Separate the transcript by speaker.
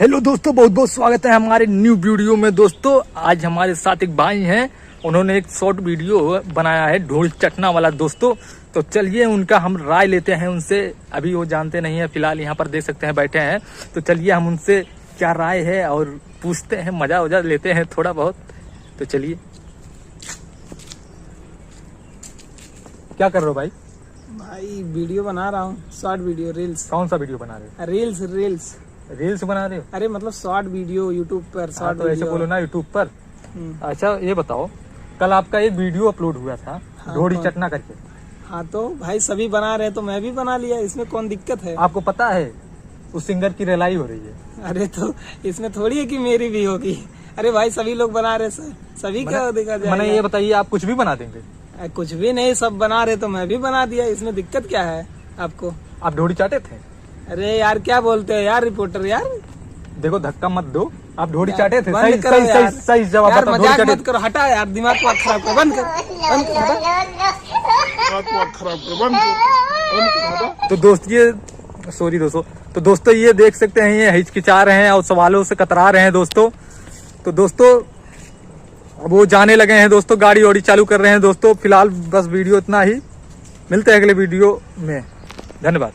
Speaker 1: Hello दोस्तों, बहुत बहुत स्वागत है हमारे न्यू वीडियो में। दोस्तों आज हमारे साथ एक भाई हैं, उन्होंने एक शॉर्ट वीडियो बनाया है ढोल चटना वाला। दोस्तों तो चलिए उनका हम राय लेते हैं उनसे। अभी वो जानते नहीं है, फिलहाल यहाँ पर देख सकते हैं बैठे हैं। तो चलिए हम उनसे क्या राय है और पूछते हैं, मजा वजा लेते हैं थोड़ा बहुत। तो चलिए, क्या कर रहे हो भाई?
Speaker 2: भाई वीडियो बना रहा हूँ, शॉर्ट वीडियो, रील्स।
Speaker 1: कौन सा वीडियो बना रहे हो?
Speaker 2: रील्स
Speaker 1: रील्स बना रहे हो?
Speaker 2: अरे मतलब शॉर्ट वीडियो यूट्यूब पर। शॉर्ट
Speaker 1: तो ऐसे बोलो ना, यूट्यूब पर। अच्छा ये बताओ, कल आपका एक वीडियो अपलोड हुआ था ढोड़ी चटना करके।
Speaker 2: हाँ तो भाई सभी बना रहे हैं तो मैं भी बना लिया, इसमें कौन दिक्कत है?
Speaker 1: आपको पता है उस सिंगर की रिलाई हो रही है।
Speaker 2: अरे तो इसमें थोड़ी है कि मेरी भी होगी। अरे भाई सभी लोग बना रहे, सभी का देखा जाए।
Speaker 1: मैंने ये बताइए, आप कुछ भी बना देंगे?
Speaker 2: कुछ भी नहीं, सब बना रहे तो मैं भी बना दिया, इसमें दिक्कत क्या है आपको?
Speaker 1: आप ढोड़ी चाटे थे?
Speaker 2: अरे यार क्या बोलते हैं यार रिपोर्टर यार।
Speaker 1: देखो धक्का मत दो, आप ढोड़ी चाटे थे?
Speaker 2: बंद
Speaker 1: सही
Speaker 2: करो
Speaker 1: सही
Speaker 2: यार।
Speaker 1: सही सही जवाब
Speaker 2: यार
Speaker 1: बताओ।
Speaker 2: मजाक मत करो, हटा यार, दिमाग को खराब कर, बंद कर, बंद कर।
Speaker 1: तो दोस्त ये सॉरी दोस्तों, तो दोस्तों ये देख सकते हैं, ये हिचकिचा रहे हैं और सवालों से कतरा रहे हैं दोस्तों। तो दोस्तों अब वो जाने लगे हैं दोस्तों, गाड़ी वाड़ी चालू कर रहे हैं दोस्तों। फिलहाल बस वीडियो इतना ही, मिलते हैं अगले वीडियो में। धन्यवाद।